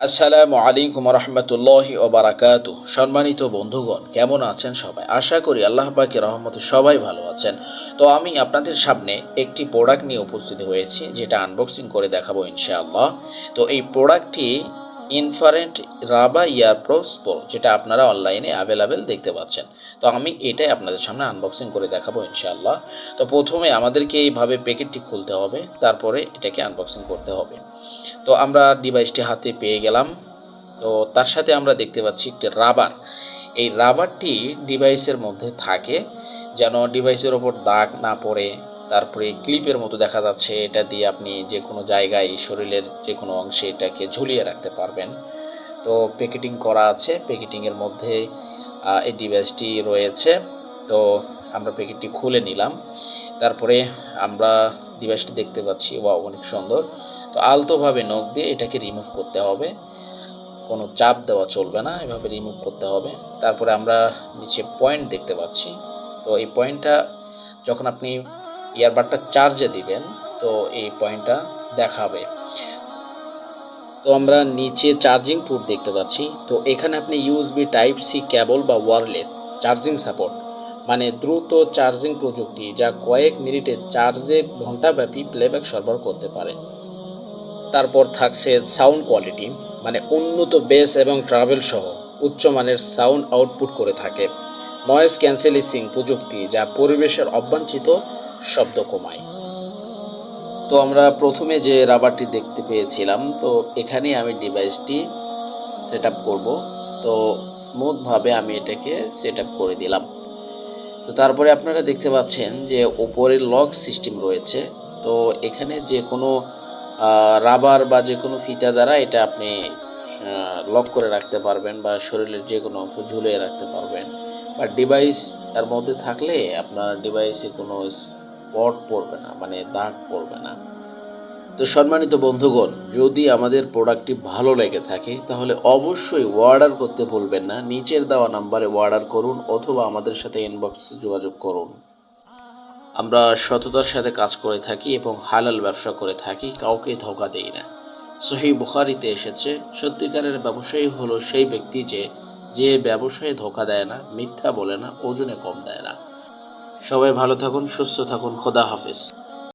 আসসালামু আলাইকুম রহমতুল্লাহি ওয়া বারাকাতুহু। সম্মানিত বন্ধুগণ, কেমন আছেন সবাই? আশা করি আল্লাহ পাকের রহমতে সবাই ভালো আছেন। তো আমি আপনাদের সামনে একটি প্রোডাক্ট নিয়ে উপস্থিত হয়েছি, যেটা আনবক্সিং করে দেখাবো ইনশাআল্লাহ। তো এই প্রোডাক্টটি ইনফ্রারেড রাবা ইয়ারপ্রস প্রো, যেটা আপনারা অনলাইনে অ্যাভেলেবেল দেখতে পাচ্ছেন। তো আমি এটাই আপনাদের সামনে আনবক্সিং করে দেখাবো ইনশাআল্লাহ। তো প্রথমে আমাদেরকে এইভাবে প্যাকেটটি খুলতে হবে, তারপরে এটাকে আনবক্সিং করতে হবে। তো আমরা ডিভাইসটি হাতে পেয়ে গেলাম। তো তার সাথে আমরা দেখতে পাচ্ছি একটি রাবার। এই রাবারটি ডিভাইসের মধ্যে থাকে যেন ডিভাইসের ওপর দাগ না পড়ে। তারপরে ক্লিপের মতো দেখা যাচ্ছে, এটা দিয়ে আপনি যে কোনো জায়গায় শরীরের যে কোনো অংশে এটাকে ঝুলিয়ে রাখতে পারবেন। তো প্যাকেটিং করা আছে, প্যাকেটিংয়ের মধ্যে এই ডিভাইসটি রয়েছে। তো আমরা প্যাকেটটি খুলে নিলাম। তারপরে আমরা ডিভাইসটি দেখতে পাচ্ছি, ওয়াও অনেক সুন্দর। তো আলতোভাবে নখ দিয়ে এটাকে রিমুভ করতে হবে, কোনো চাপ দেওয়া চলবে না, এভাবে রিমুভ করতে হবে। তারপরে আমরা নিচে পয়েন্ট দেখতে পাচ্ছি। তো এই পয়েন্টটা যখন আপনি ইয়ারবাডটা চার্জে দিবেন, তো এই পয়েন্টটা দেখাবে। তো আমরা নিচে চার্জিং পোর্ট দেখতে পাচ্ছি। তো এখানে আপনি ইউএসবি টাইপ সি কেবল বা ওয়্যারলেস চার্জিং সাপোর্ট, মানে দ্রুত চার্জিং প্রযুক্তি, যা কয়েক মিনিটের চার্জে ঘন্টাব্যাপী প্লেব্যাক সরবরাহ করতে পারে। তারপর থাকছে সাউন্ড কোয়ালিটি, মানে উন্নত বেস এবং ট্রাভেল সহ উচ্চমানের সাউন্ড আউটপুট করে থাকে। নয়েজ ক্যান্সেলিং প্রযুক্তি, যা পরিবেশের অবাঞ্ছিত শব্দ কমায়। তো আমরা প্রথমে যে রাবারটি দেখতে পেয়েছিলাম, তো এখানে আমি ডিভাইসটি সেট আপ করবো। তো স্মুথভাবে আমি এটাকে সেট আপ করে দিলাম। তো তারপরে আপনারা দেখতে পাচ্ছেন যে ওপরে লক সিস্টেম রয়েছে। তো এখানে যে কোনো রাবার বা যে কোনো ফিতা দ্বারা এটা আপনি লক করে রাখতে পারবেন, বা শরীরের যে কোনো অংশ ঝুলিয়ে রাখতে পারবেন, বা ডিভাইস এর মধ্যে থাকলে আপনার ডিভাইসে কোনো স্পট পড়বে না, মানে দাগ পড়বে না। তো সম্মানিত বন্ধুগণ, যদি আমাদের প্রোডাক্টটি ভালো লেগে থাকে তাহলে অবশ্যই অর্ডার করতে ভুলবেন না। নিচের দেওয়া নাম্বারে অর্ডার করুন অথবা আমাদের সাথে ইনবক্সে যোগাযোগ করুন। আমরা সততার সাথে কাজ করে থাকি এবং হালাল ব্যবসা করে থাকি, কাউকে ধোঁকা দেই না। সহিহ বুখারীতে এসেছে, সত্যিকারের ব্যবসায়ী হলো সেই ব্যক্তি যে ব্যবসায়ে ধোঁকা দেয় না, মিথ্যা বলে না, ওজনে কম দেয় না। সবাই ভালো থাকুন, সুস্থ থাকুন। খোদা হাফেজ।